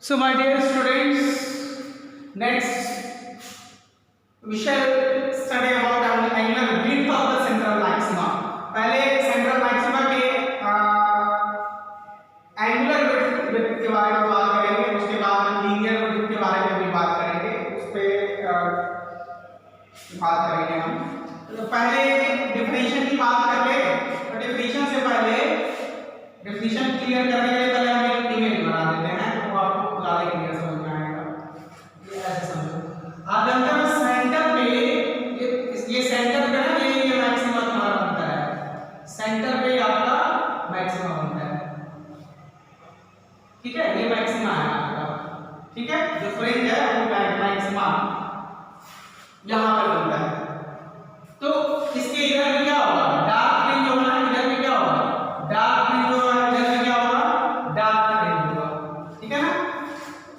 So my dear students, next we shall study about angular width of the central maxima. पहले central maxima के angular width के बारे में बात करेंगे, उसके बाद linear width के बारे में भी बात करेंगे, उस पे बात करेंगे हम। तो पहले definition की बात कर ले, तो definition से पहले definition clear करने के लिए पहले हम एक image बना देते हैं, तो आपको ज़्यादा क्लियर समझ में आएगा। ये ऐसे समझो, आप जानते हो सेंटर पे ये सेंटर पे ना ये मैक्सिमा तुम्हारा बनता है, सेंटर पे आपका मैक्सिमा बनता है, ठीक है, ये मैक्सिमा है आपका, ठीक है, जो फ्रिंज है वो मैक्सिमा यहाँ पर बनता है। तो इसके इधर क्या होगा, डार्क फ्रिंज होगा, इधर में क्या होगा, डार्क फ्रिंज होगा, इधर में क्या होगा, डार्क फ्रिंज होगा, ठीक है ना।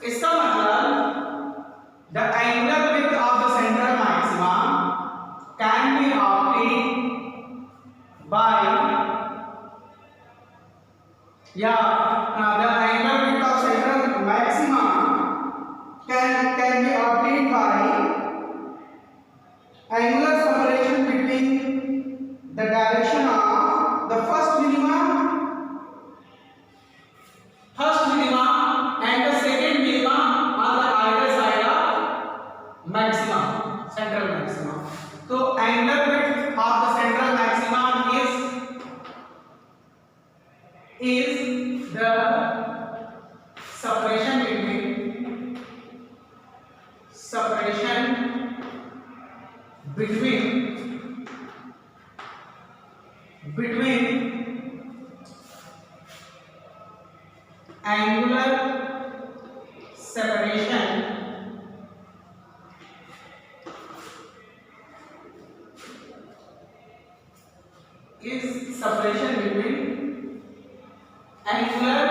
इसका मतलब the angular width of the central maxima can be obtained by the angular width of central maxima can be obtained by angular separation between the direction of the first minima and the second minima on the either side of maxima, central maxima. So angular width of the central maxima is the separation between angular separation is separation between angular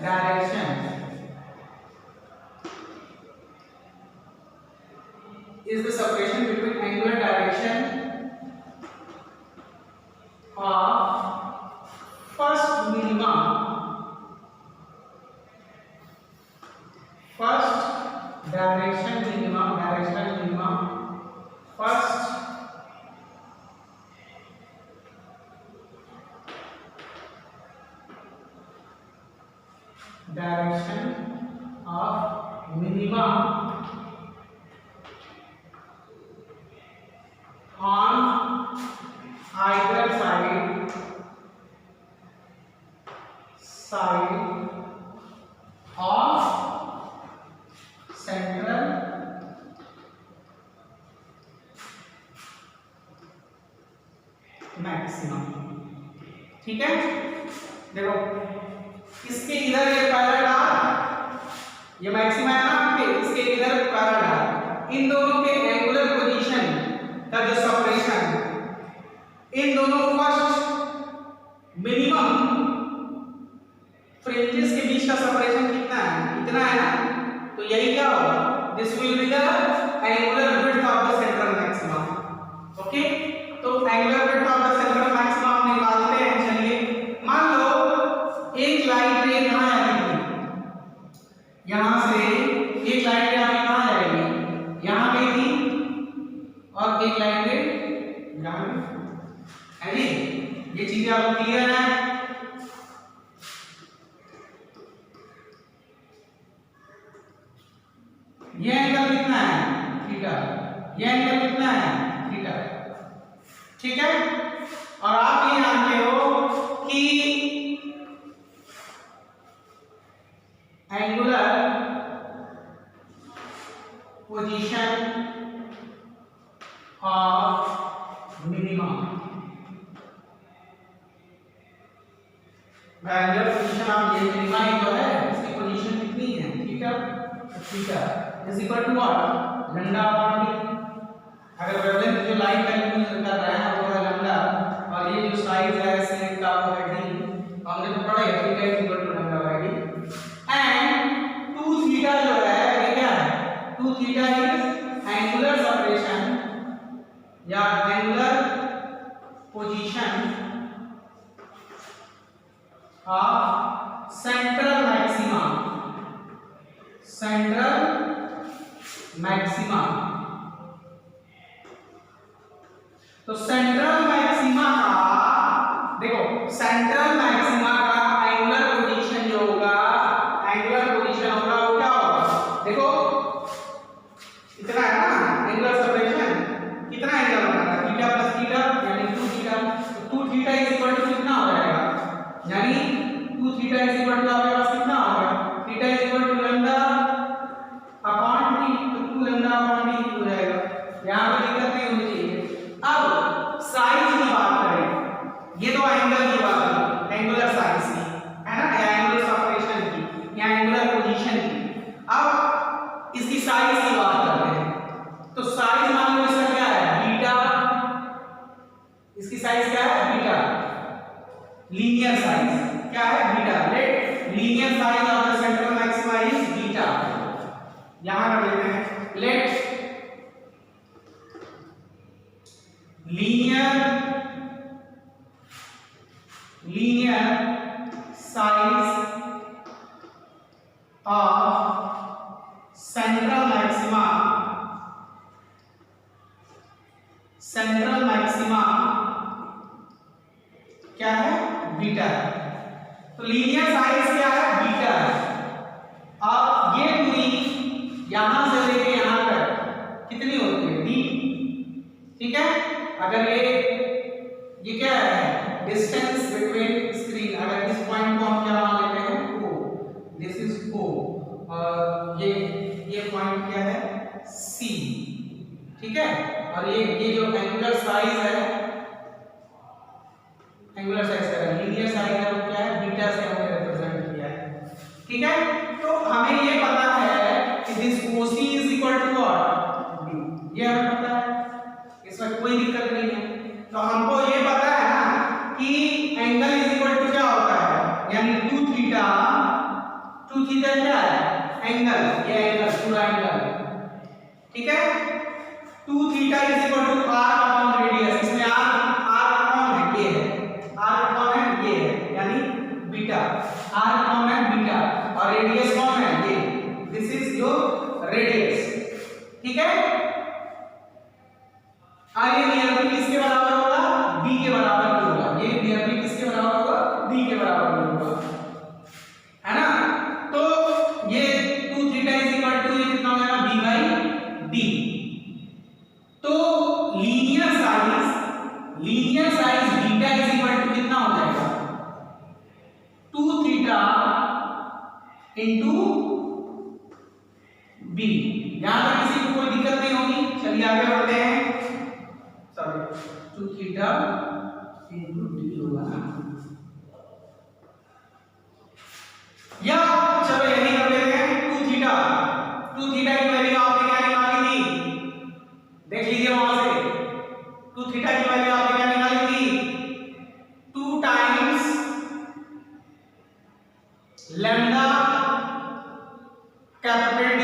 direction is the separation between angular direction of first minima, first directional minima, first direction of minima on either side of central maximum, ठीक है। देखो इसके इधर ये पहला dark, ये maxima है ना आपके, इसके इधर पहला डार्क, इन दोनों के एंगुलर पोजीशन का जो सेपरेशन, इन दोनों फर्स्ट मिनिमम फ्रिंजेस के बीच का सेपरेशन कितना है, इतना है ना, तो यही क्या होगा, this will be the angular width of the central maxima. Okay, तो angular width of the central maxima हम निकालते हैं। चलिए मान लो एक लाइट रे कहां जाएगी, यहां से एक लाइट रे आपकी कहां जाएगी, यहां गई थी, और एक लाइट रे यहां है जी। ये चीजें आपको क्लियर है। ये एंगल कितना है, थीटा, ये एंगल कितना है, थीटा, ठीक है। और आप ये जानते हो कि angular position of minima, angular position of ये मिनिमा ही तो है, इसकी पोजीशन कितनी है, theta, theta is equal to what, lambda upon d. अगर वेवलेंथ जो लाइट का यूज कर रहा है वो है लैम्डा, और ये जो साइज है स्लिट का वो है डी, हमने तो पढ़ा है theta is equal to lambda by d. And 2 theta जो है ये क्या है, 2 थीटा इज एंगुलर सेपरेशन या angular position of central maxima central maxima. तो सेंट्रल मैक्सिमा का देखो, सेंट्रल मैक्सिमा का एंगुलर पोजीशन जो होगा, एंगुलर पोजीशन होगा वो क्या होगा, देखो इतना है ना एंगुलर सेपरेशन, कितना एंगल होगा थीटा प्लस थीटा यानी 2 थीटा। तो 2 थीटा इज इक्वल टू कितना हो जाएगा, यानी 2 थीटा इज इक्वल टू आपके पास कितना होगा, theta is equal to lambda upon t. तो 2 लैम्डा अपॉन टी हो जाएगा, यहां पे दिक्कत नहीं होनी चाहिए। अब साइज की बात करें, ये तो एंगल की बात है, एंगुलर साइज की है ना, या एंगुलर सेपरेशन की या एंगुलर पोजीशन की। अब इसकी साइज की बात करते हैं। तो साइज मान लो इसका क्या है, बीटा, इसकी साइज क्या है, बीटा, लीनियर साइज क्या है, beta. Let linear size of the central maxima is beta, यहां कर लेते हैं। Let linear size of central maxima क्या है, बीटा। तो लीनियर साइज क्या है, बीटा। अब ये दूरी यहां से लेके यहां तक कितनी होती है, डी, ठीक है। अगर ये क्या है, डिस्टेंस बिटवीन स्क्रीन, अगर इस पॉइंट को हम क्या मान लेते हैं, ओ, दिस इज ओ, और ये पॉइंट क्या है, सी, ठीक है। और ये जो एंगुलर साइज है, एंगुलर साइज का लीनियर साइज है वो क्या है, बीटा से हमने रिप्रेजेंट किया है, ठीक है। तो हमें ये पता है कि this OC is equal to what, D, ये हमें पता है, इसमें कोई दिक्कत नहीं है। तो हमको ये पता है ना कि एंगल इज इक्वल टू क्या होता है, यानी 2 थीटा क्या है, एंगल, ये एंगल पूरा एंगल, ठीक है। 2 theta is equal to r upon radius, इसमें r कौन है, ये है, r कौन है, ये है, यानी बीटा, r कौन है, बीटा, और रेडियस कौन है, ये, दिस इज योर रेडियस, ठीक है। ये नियरली किसके बराबर होगा, d के बराबर ही होगा, ये नियरली किसके बराबर होगा, d के बराबर ही होगा, है ना। तो ये 2 थीटा इज इक्वल टू ये कितना हो जाएगा, b बाई d। तो linear size beta is equal to कितना हो जाएगा, 2 थीटा इंटू b। यहां पर किसी को कोई दिक्कत नहीं होगी, चलिए आगे बढ़ते हैं। सॉरी, 2 थीटा इंटू d होगा ना, या चलो यही कर लेते हैं। 2 थीटा की वैल्यू आपने क्या निकाली थी, देख लीजिए वहां से। 2 थीटा की वैल्यू आपने क्या निकाली थी, 2 टाइम्स लैम्डा कैपिटल D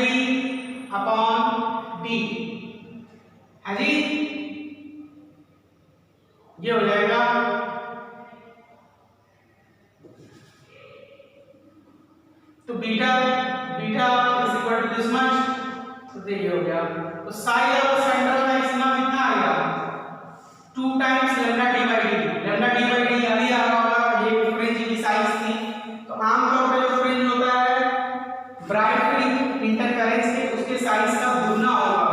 अपॉन D, है जी, ये हो जाएगा। तो beta is equal to this much, तो ये हो गया। तो size of the central maxima कितना आएगा, 2 times lambda d by d याद ही आ रहा होगा, ये फ्रिंज की साइज थी। तो आमतौर पे जो फ्रिंज होता है ब्राइट फ्रिंज इंटरफेरेंस के, उसके साइज का दुगना होगा।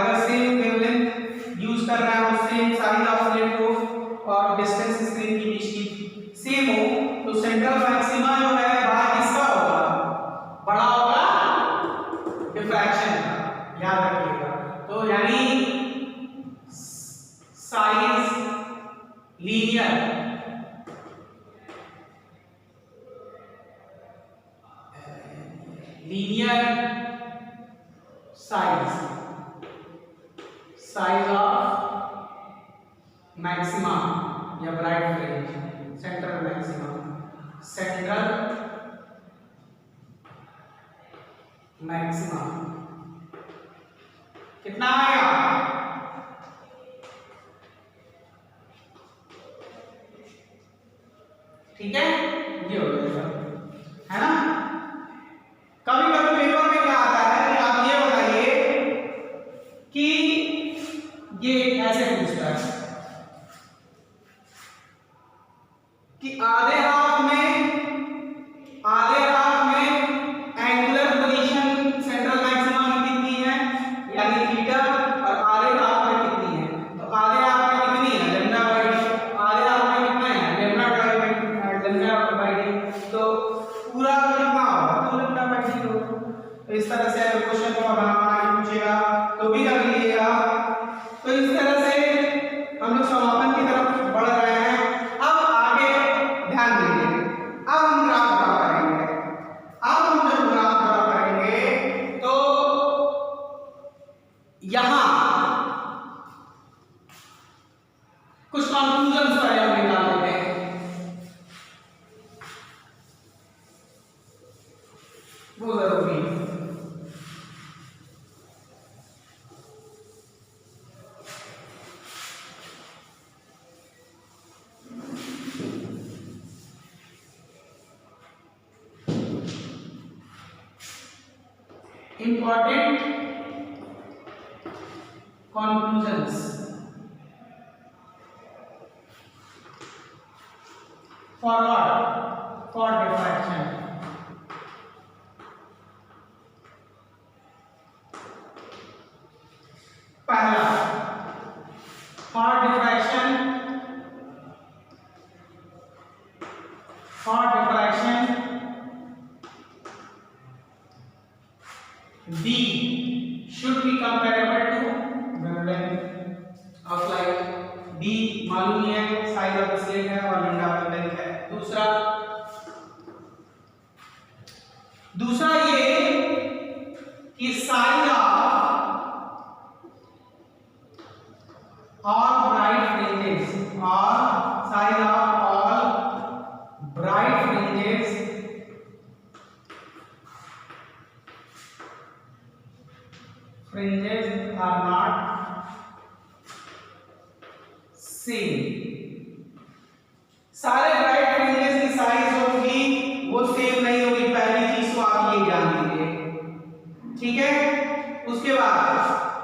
अगर सेम वेवलेंथ यूज कर रहा है और सेम साइज ऑफ स्लिट को और डिस्टेंस स्क्रीन के बीच की सेम हो, तो सेंट्रल मैक्सिमा जो है बड़ा किसका होगा, बड़ा होगा डिफ्रैक्शन का, याद रखिएगा। तो यानी size linear size of maxima या ब्राइट फ्रिंज, सेंट्रल मैक्सिमा कितना आएगा, ठीक है, ये हो जाएगा, है ना। कभी कभी पेपर में क्या इस तरह से अगर क्वेश्चन को बना बना के पूछेगा तो भी कर लीजिएगा। तो इस तरह से हम लोग समापन की तरफ बढ़ रहे हैं। अब आगे ध्यान दीजिए, अब हम ग्राफ ड्रा करेंगे। अब हम जब ग्राफ ड्रा करेंगे तो यहां कुछ कंक्लूजन पहले हम निकाल लेते हैं। वो जरूरी है। Important conclusions for what? For diffraction. पहला, for diffraction D should be comparable to wavelength of light. D मालूम ही है, साइज ऑफ द स्लिट है और लैम्डा वेवलेंथ है। दूसरा ये कि size of all bright fringes are not same. सारे ब्राइट फ्रिंजेस की साइज होगी वो सेम नहीं होगी, पहली चीज तो आप ये जान लीजिए, ठीक है। उसके बाद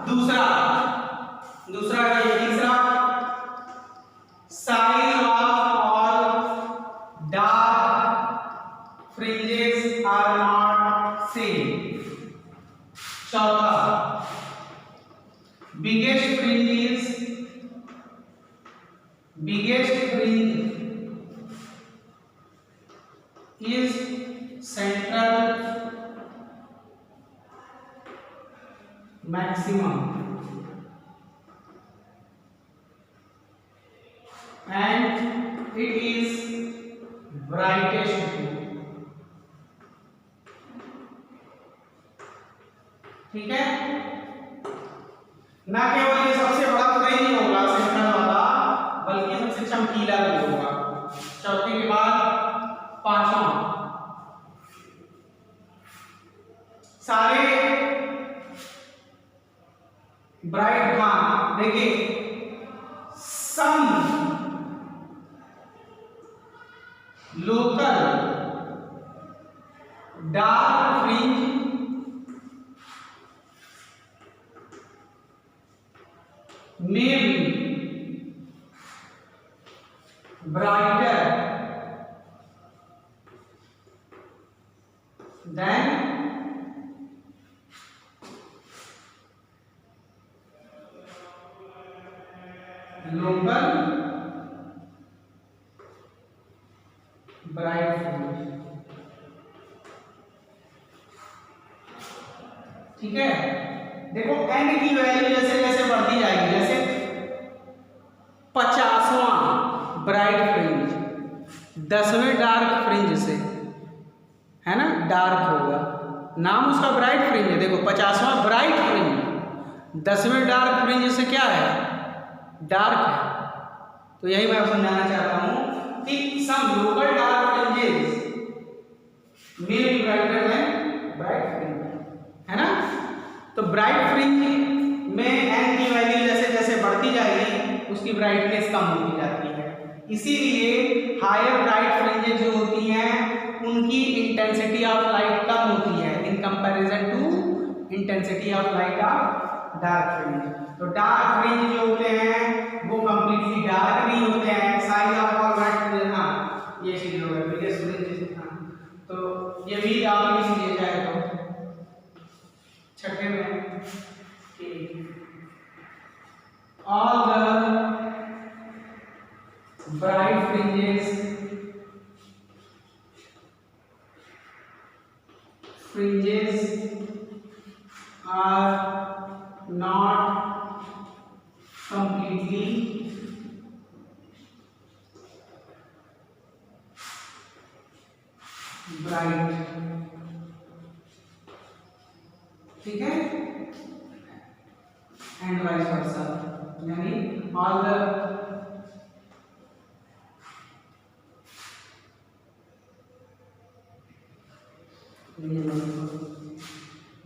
दूसरा ये तीसरा, size of all dark fringes are not same. चौथा, biggest fringe is central maximum and it is brightest too, ठीक है। ना केवल ये सबसे बड़ा फ्रिंज होगा सेंट्रल वाला, बल्कि सबसे चमकीला भी होगा। चौथे के बाद पांचवा, सारे ब्राइट, हाँ देखिए, some local dark fringe may be brighter than local bright fringe, ठीक है। देखो n की वैल्यू जैसे जैसे बढ़ती जाएगी, जैसे 50वां ब्राइट फ्रिंज 10वें डार्क फ्रिंज से, है ना, डार्क होगा, नाम उसका ब्राइट फ्रिंज है। देखो 50वां ब्राइट फ्रिंज 10वें डार्क फ्रिंज से क्या है, डार्क है। तो यही मैं समझाना चाहता हूं कि some local dark fringes may be brighter than bright fringe, है ना। तो ब्राइट फ्रिंज में n की वैल्यू जैसे जैसे बढ़ती जाएगी उसकी ब्राइटनेस कम होती जाती है। इसीलिए हायर ब्राइट फ्रिंजेस जो होती हैं उनकी इंटेंसिटी ऑफ लाइट कम होती है in comparison to intensity of light of dark fringe. तो डार्क फ्रिंज जो होते हैं वो कंप्लीटली डार्क नहीं होते हैं। Size of all bright fringe, हाँ ये चीज हो गई बिगेस्ट फ्रिंज, तो ये भी आप लिख लीजिए जाए तो छठे में कि all the bright fringes are not completely bright, ठीक है, एंड वाइस वर्सा, यानी ऑल द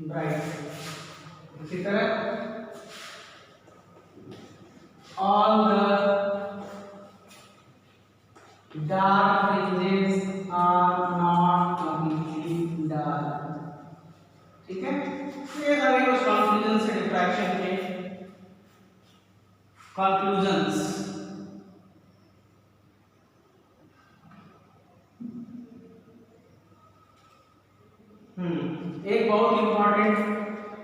ब्राइट, इसी तरह all the dark fringes are not completely dark, ठीक है। ये सारे कुछ कंक्लूजन से डिफ्रैक्शन के कंक्लूजन्स। एक बहुत इंपॉर्टेंट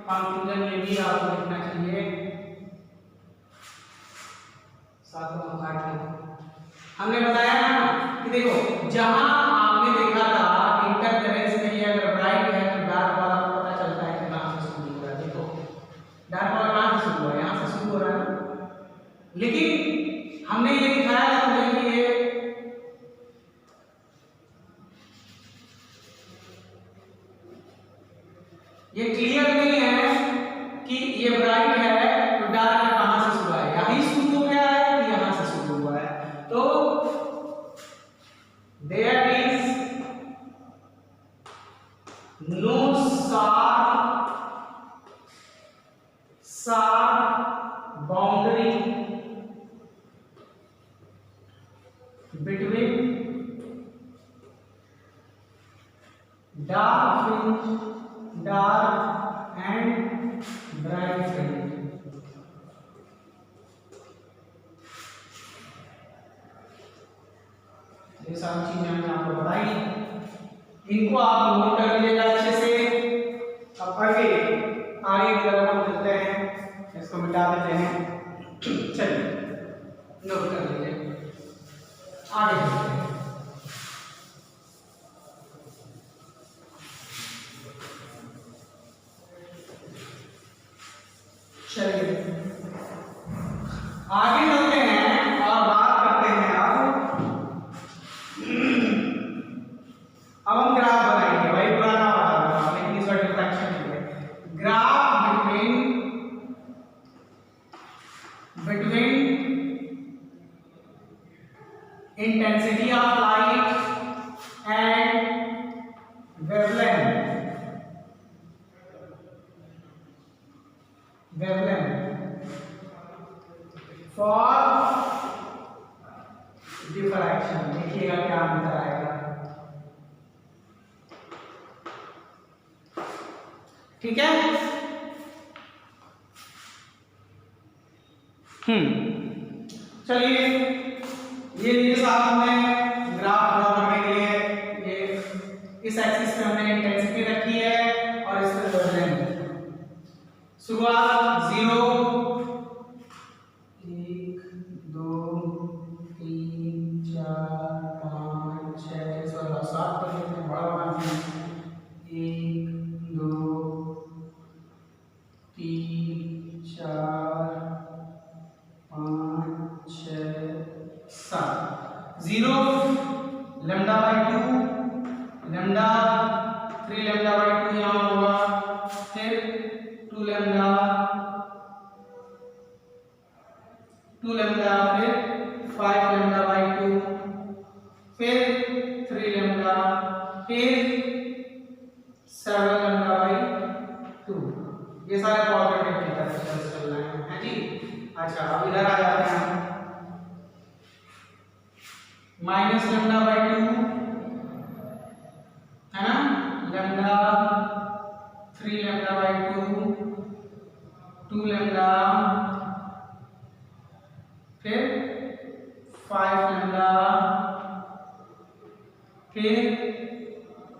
कंक्लूजन ये भी आपको लिखना चाहिए, हमने बताया ना कि देखो जहां आपने देखा था इंटरफेरेंस में ये अगर ब्राइट है तो डार्क वाला को पता चलता है कि कहां से शुरू हो रहा है। देखो डार्क वाला कहां से शुरू हो रहा है, यहां से शुरू हो रहा है, लेकिन हमने ये दिखाया था कि ये क्लियर नहीं है कि ये ब्राइट है तो डार्क कहां से शुरू है, यहीं शुरू हो गया है कि यहां से शुरू हुआ है। तो there is no sharp boundary between dark and bright fringe। ये सारी चीजें हमने आपको बताई, इनको आप नोट कर लीजिएगा अच्छे से। अब आगे की तरफ हम चलते हैं, इसको मिटा देते हैं, चलिए नोट कर लीजिए, आगे चलते हैं। चलिए आगे चलते हैं और बात करते हैं अब हम ग्राफ बनाएंगे, भाई पुराना वाला लेकिन इस बार डिफ्रैक्शन के लिए graph between intensity of light and wavelength for diffraction। देखिएगा क्या अंतर आएगा, ठीक है। चलिए ये लीजिए साथ में ग्राफ ड्रॉ करने के लिए, ये इस एक्सिस पे हमने इंटेंसिटी रखी है और इस पे वेवलेंथ। शुरुआत 0 1 2 3 4 5 6 7 पर लेते हैं, बड़ा बड़ा 1 2 3 4 5 6 7 0 lambda by 2 lambda 3 lambda by 2 यहाँ होगा, फिर 2 लैम्डा फिर 5 लैम्डा बाई 2 फिर 3 लैम्डा फिर 7 लैम्डा बाई 2। ये सारे पॉजिटिव की तरफ चल रहे हैं जी। अच्छा अब इधर आ जाते हैं, माइनस लैम्डा बाई 2 है ना, लैम्डा 3 लैम्डा बाई 2 2 लैम्डा फिर 5 लैम्डा फिर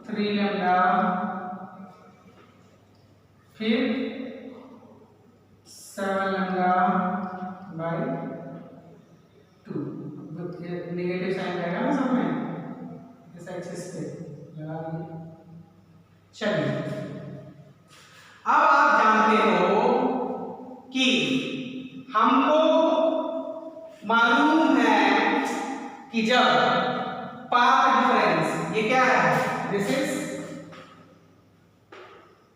3 लैम्डा फिर 7 लैम्डा बाई 2। नेगेटिव साइन रहेगा ना सब में, इस एक्सिस पे लगा दीजिए। चलिए अब आप जानते जानते हो कि हमको मालूम है कि जब पाथ डिफरेंस, ये क्या है, दिस इज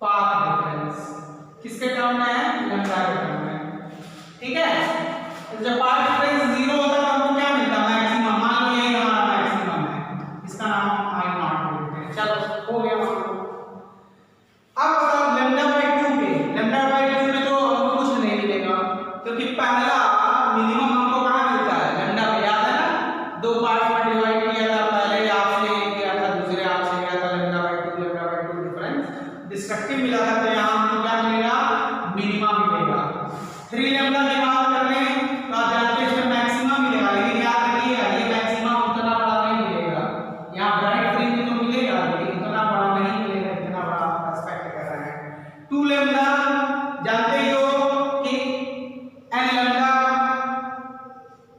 पाथ डिफरेंस, किसके टर्म में है, लैम्डा के टर्म में, ठीक है। तो जब पाथ डिफरेंस 0 होता है तो हमको क्या मिलता है, मैक्सिमम। मान लो ये हमारा मैक्सिमम है, इसका नाम हम आई नॉट बोलते हैं। चलो हो गया। अब बताओ लैम्डा बाय 2 पे, लैम्डा बाय 2 पे तो हमको कुछ नहीं मिलेगा, क्योंकि पहला मिनिमम हमको कहां मिलता है, लैम्डा पे। याद है ना, दो पार्ट में डिवाइड किया था, पहले आपसे किया था, दूसरे आपसे किया था, लैम्डा बाय 2 डिफरेंस डिस्ट्रक्टिव मिला था, तो यहां हमको क्या मिलेगा, मिनिमम मिलेगा। 3 लैम्डा निकाल करने तो आप जानते हैं इसमें मैक्सिमम मिलेगा, लेकिन याद रखिएगा ये मैक्सिमम उतना बड़ा नहीं मिलेगा। यहां ब्राइट फ्रिंज तो मिलेगा लेकिन उतना बड़ा नहीं मिलेगा, इतना बड़ा एक्सपेक्ट कर रहे हैं। 2 लैम्डा जानते ही हो कि n लैम्डा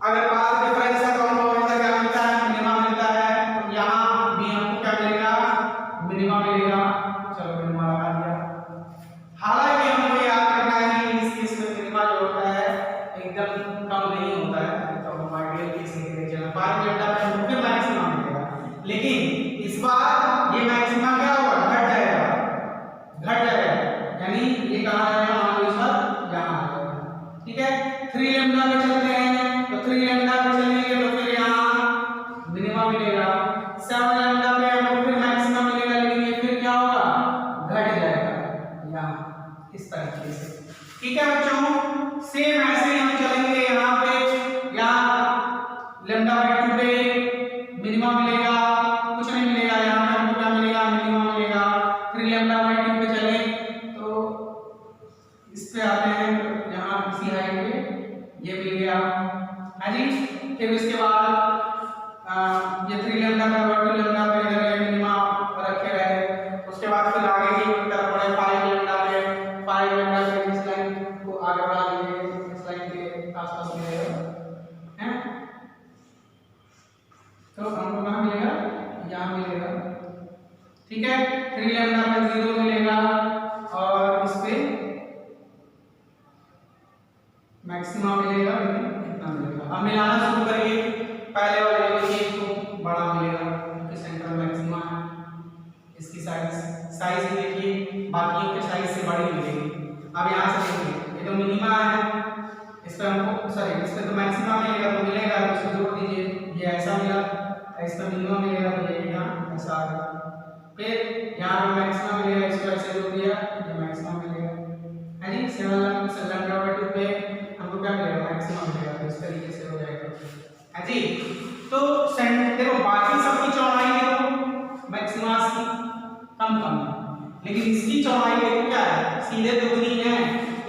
अगर पाथ डिफरेंस है तो हमको हमेशा क्या मिलता है, मिनिमम मिलता है। तो यहां भी हमको क्या मिलेगा, मिनिमम मिलेगा। चलो मिनिमम लगा दिया। हालांकि हमको याद रखना है कि इस केस में मिनिमा जो होता है एकदम कम नहीं होता है, तो हम आइडियल केस लेके चलना 5 लैम्डा पे हमको फिर मैक्सिमम मिलेगा, लेकिन इस बार ये मैक्सिमम क्या होगा, घट जाएगा, घट जाएगा, यानी ये कहां जाएगा, मान लो इस बार यहां आ जाएगा, ठीक है। 3 लैम्डा पे चलते हैं, तो 3 लैम्डा पे चलेंगे तो फिर यहां मिनिमम मिलेगा। 7 लैम्डा पे हमको फिर मैक्सिमम मिलेगा, लेकिन ये फिर क्या होगा, घट जाएगा यहाँ इस तरीके से, ठीक है बच्चों। सेम ऐसे ही हम चलेंगे यहाँ पे, यहाँ लैम्डा बाय 2 पे मिनिमम मिलेगा, कुछ नहीं मिलेगा, यहाँ पे हमको क्या मिलेगा, मिनिमम मिलेगा। 3 लैम्डा बाय 2 पे चले तो इस पे आते हैं, यहाँ इसी हाइट पे ये मिल गया, हाँ जी। फिर उसके बाद ये 3 लैम्डा का 2 लैम्डा पे इधर मिनिमम रखे रहे। उसके बाद फिर आगे की तरफ बढ़े 5 लैम्डा पे, 5 लैम्डा पे इस लाइन को आगे बढ़ा दीजिए, इस लाइन के आसपास मिलेगा, हैं। तो हमको कहाँ मिलेगा, यहाँ मिलेगा, ठीक है। 3 लैम्डा पे 0 मिलेगा और इस पे मैक्सिमम मिलेगा, लेकिन कितना मिलेगा। अब मिलाना शुरू करिए, पहले वाले को ये इसको बड़ा मिलेगा क्योंकि सेंटर में मैक्सिमम है, इसकी साइज देखिए बाकियों के साइज से बड़ी मिलेगी। अब यहाँ से देखिए ये तो मिनिमा है, इस पे हमको सॉरी इस पे तो मैक्सिमम मिलेगा, तो मिलेगा तो इसको जोड़ दीजिए, ये ऐसा मिला, इस पे मिनिमम मिलेगा तो ये यहाँ ऐसा आ गया। फिर यहाँ पे मैक्सिमम मिलेगा, इसको ऐसे जोड़ दिया, ये मैक्सिमम मिलेगा, है जी। 7 लैम्डा बाय 2 पे हमको क्या मिलेगा, मैक्सिमम मिलेगा, तो इस तरीके से हो जाएगा, है जी। तो देखो बाकी सबकी चौड़ाई देखो मैक्सिमम की कम कम है, लेकिन इसकी चौड़ाई देखो क्या है, सीधे दुगनी है,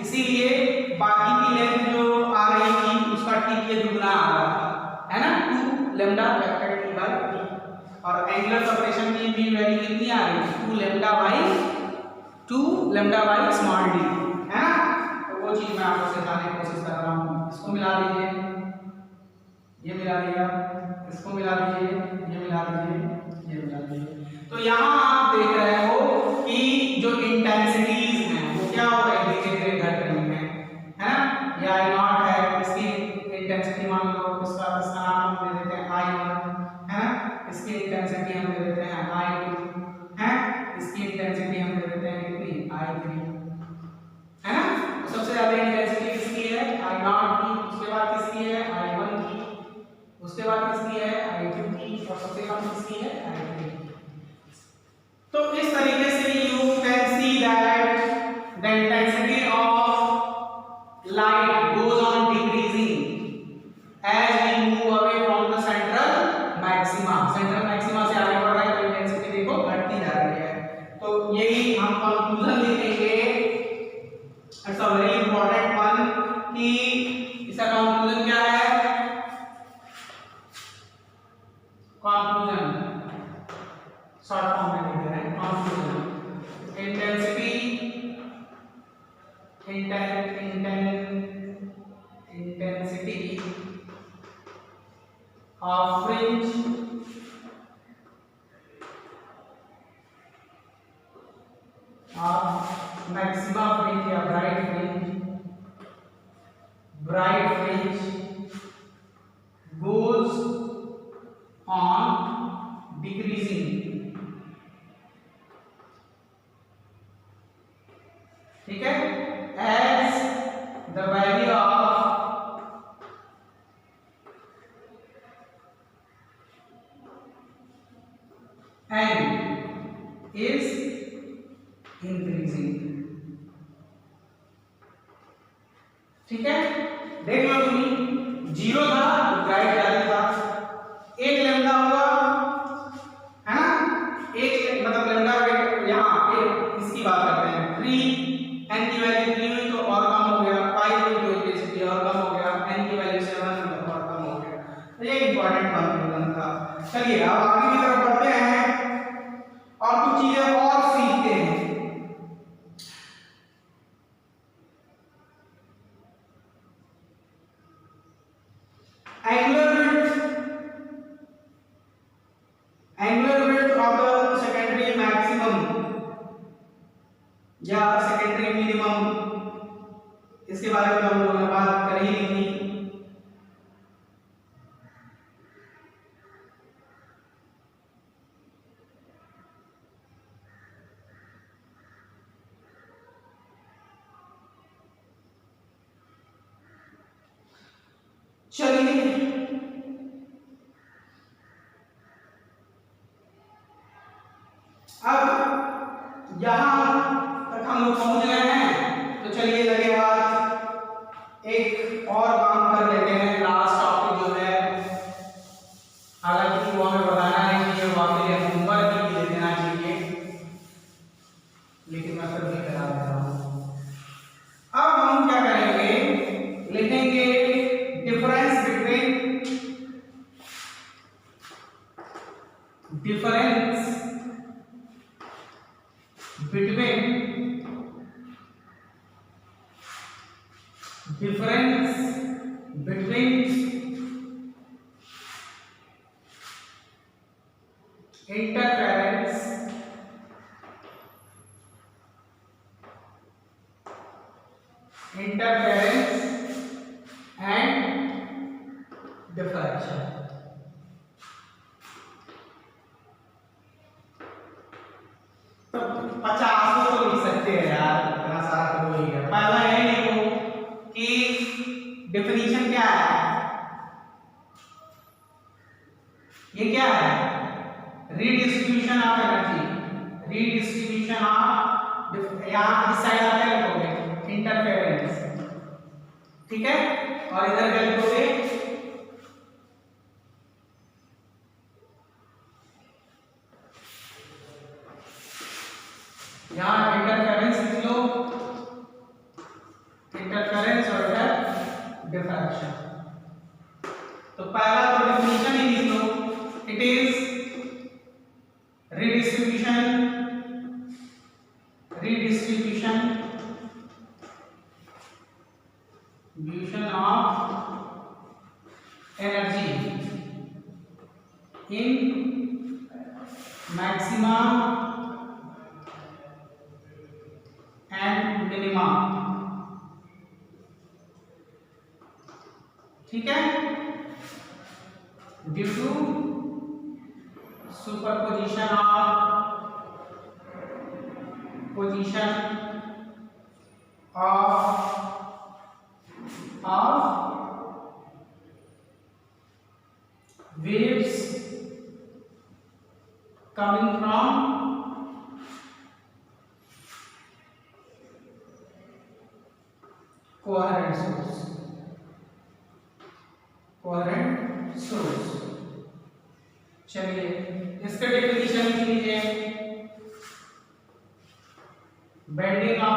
इसीलिए बाकी की लेंथ जो आ रही थी उसका ठीक ये दुगना आ रहा था, है ना, 2 lambda vector t by t. और एंगुलर सेपरेशन की भी वैल्यू कितनी आ रही है, 2 लैम्डा बाय स्मॉल डी, है ना। तो वो चीज मैं आपको सिखाने की कोशिश कर रहा हूँ। इसको मिला दीजिए, ये मिला दिया, इसको मिला दीजिए, ये मिला दीजिए, ये मिला दीजिए। तो यहाँ आप देख रहे हो कि जो इंटेंसिटीज हैं वो क्या हो रही है, धीरे धीरे घट रही है ना। ये आई नॉट है, इसकी इंटेंसिटी मान लो इसका नाम हम दे देते हैं I1, है ना। इसकी इंटेंसिटी हम दे देते हैं I2, है। इसकी इंटेंसिटी हम दे देते हैं कितनी, I3, है ना। तो सबसे ज्यादा इंटेंसिटी किसकी है, I0 की, उसके बाद किसकी है, I1 की, उसके बाद किसकी है, I2 की, और सबसे कम किसकी है, I3। तो इस तरीके से you can see that the intensity of light goes on decreasing as we move away from the central maxima. Central maxima से आगे बढ़ रहा है तो इंटेंसिटी देखो बढ़ती जा रही है। तो यही हम कंक्लूजन लिखेंगे, it's a very important one, कि इसका कंक्लूजन क्या है, कंक्लूजन शॉर्ट फॉर्म में लिख रहे हैं, conclusion intensity of fringe maxima fringe या bright fringe goes on decreasing, ठीक है, as the value of n is increasing, ठीक है। देख लो तुम्हें जीरो था तो ब्राइट ज्यादा था, एक लैम्डा होगा है ना, एक मतलब लैम्डा यहाँ इसकी बात करते हैं, 3 n की वैल्यू 3 हुई तो और कम हो गया, 5 हुई तो बेसिकली और कम हो गया, n की वैल्यू 7 हुई तो और कम हो गया। तो ये इंपॉर्टेंट कंक्लूजन था। चलिए अब आगे की तरफ बढ़ते हैं और कुछ चीजें और सीखते हैं। Angular width of the secondary maximum या secondary minimum, इसके बारे में हम लोगों ने बात कर ही ली थी। चलिए अब यहां तक हम लोग पहुंच गए हैं, तो चलिए लगे बात एक और काम कर लेते हैं। लास्ट टॉपिक जो है, हालांकि वो हमें बताना नहीं चाहिए, वो आपके लिए होमवर्क ही दे देना चाहिए, लेकिन मैं फिर भी करा देता हूं। अब हम क्या करेंगे, लिखेंगे difference between interference and diffraction। तो 50 तो लिख सकते हैं यार, इतना सारा तो हो ही गया। पहला ये लिखो कि डेफिनेशन क्या है, ये क्या है, redistribution of energy, redistribution of, यहाँ इस साइड आता है लिखोगे इंटरफेरेंस, ठीक है, और इधर क्या लिखोगे, यहाँ इंटरफेरेंस लिख लो, इंटरफेरेंस और इधर डिफ्रैक्शन। तो पहला तो डेफिनेशन ही लिख लो, it is redistribution of energy in maxima and minima, ठीक है, due to superposition of waves coming from coherent source। चलिए इसका डेफिनेशन लिख लीजिए, bending of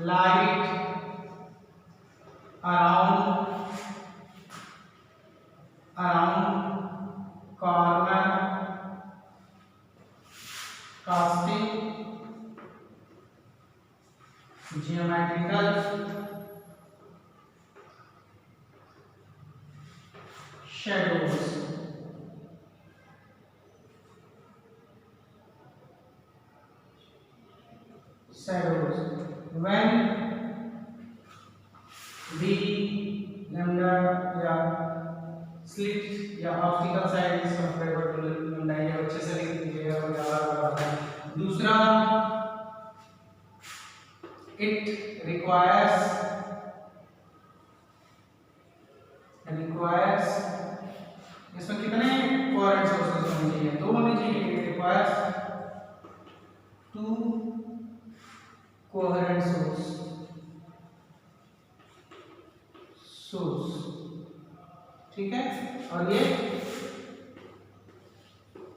light around corner casting geometrical shadows। shadows when the lambda या slit या optical side is comparable to lambda, ये अच्छे से लिख दीजिएगा और जवाब है। दूसरा, इट रिक्वायर्स इसमें कितने कोहेरेंट सोर्सेस होने चाहिए? दो होने चाहिए। इट रिक्वायर्स 2 कोहेरेंट सोर्स, ठीक है। और ये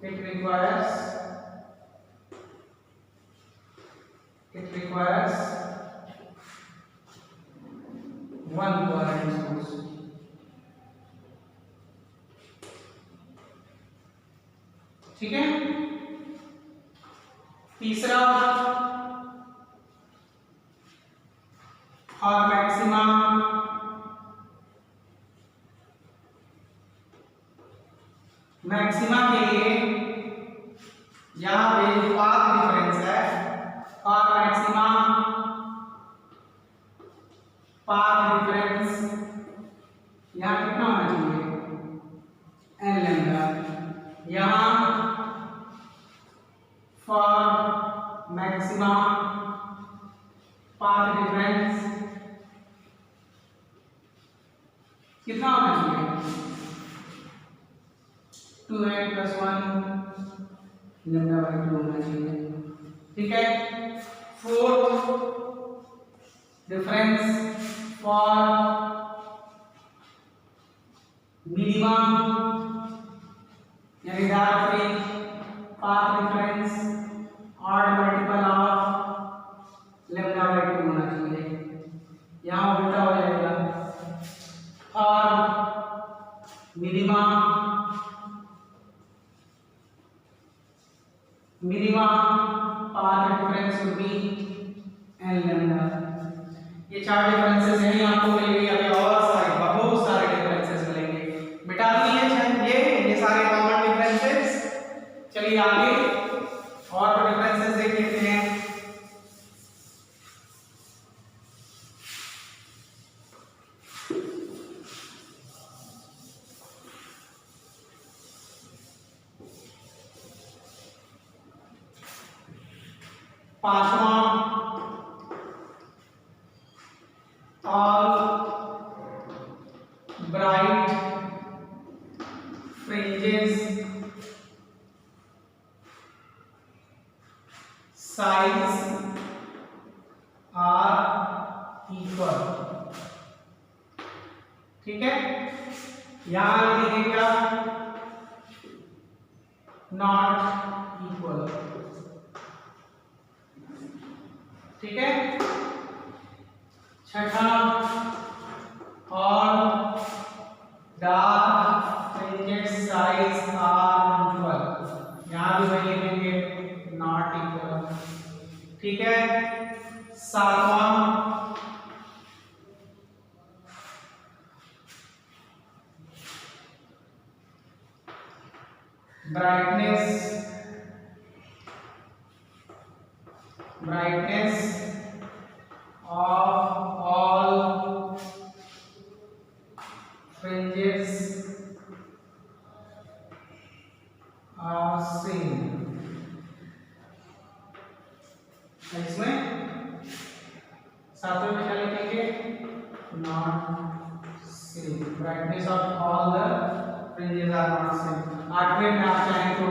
इट रिक्वायर्स 1 कोहेरेंट सोर्स, ठीक है। तीसरा, और मैक्सिमा के लिए यहाँ पे पाथ डिफरेंस है, और मैक्सिमा पाथ डिफरेंस यहाँ कितना होना चाहिए? n lambda. यहाँ फॉर मैक्सिमा पाथ डिफरेंस कितना होना चाहिए? 2n + 1 लैम्डा बाई 2 होना चाहिए, ठीक है। फोर्थ डिफरेंस फॉर मिनिमम यानी dark fringe path difference odd multiple of lambda by 2 होना चाहिए। यहाँ उल्टा हो जाएगा, और minimum path difference would be n lambda. ये 4 डिफरेंसेस हैं, यहाँ आपको मिलेंगे। अभी और सारे बहुत सारे डिफरेंसेस मिलेंगे। मिटा दिए ये सारे कॉमन डिफरेंसेस। चलिए आगे और डिफरेंसेस देख लेते हैं। पांचवा, all bright fringes size are equal, ठीक है। यहां लिखिएगा नॉट इक्वल, ठीक है। छठा, और dark fringes size are equal, यहां भी वही लिखेंगे नॉट इक्वल, ठीक है। सातवां, brightness of all fringes are same। इसमें सातवें में क्या लिखेंगे? Not same. Brightness of all the fringes are not same. आठवें में आप चाहें तो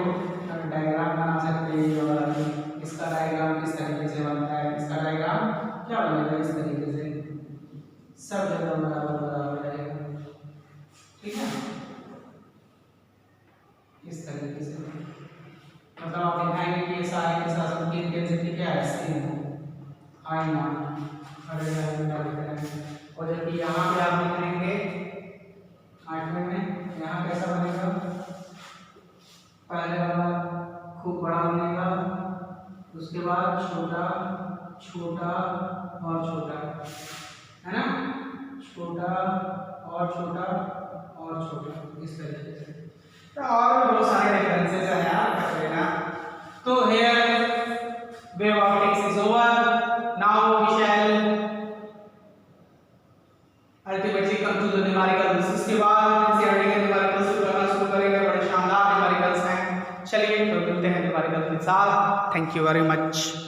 डायग्राम बना सकते हैं, और इसका डायग्राम किस तरीके से बनता है, इसका डायग्राम क्या बनेगा, इस तरीके से सब जगह बराबर रहेगा, ठीक है। इस तरीके से मतलब आप दिखाएंगे कि ये सारे के साथ की इंटेंसिटी क्या है? Same I not. और जबकि यहाँ पे आप लिखेंगे आठवें में, यहाँ कैसा बनेगा? पहले वाला खूब बड़ा बनेगा, उसके बाद छोटा, छोटा और छोटा, है ना, छोटा और छोटा और छोटा, इस तरीके से। तो और बहुत सारे डिफरेंसेस हैं यार, कर लेना। तो here wave optics is over. Now we shall ultimately come to the numericals. इसके बाद एनसीईआरटी के न्यूमेरिकल्स करना शुरू करेंगे, बड़े शानदार न्यूमेरिकल्स हैं। चलिए तो मिलते हैं न्यूमेरिकल्स के साथ। Thank you very much.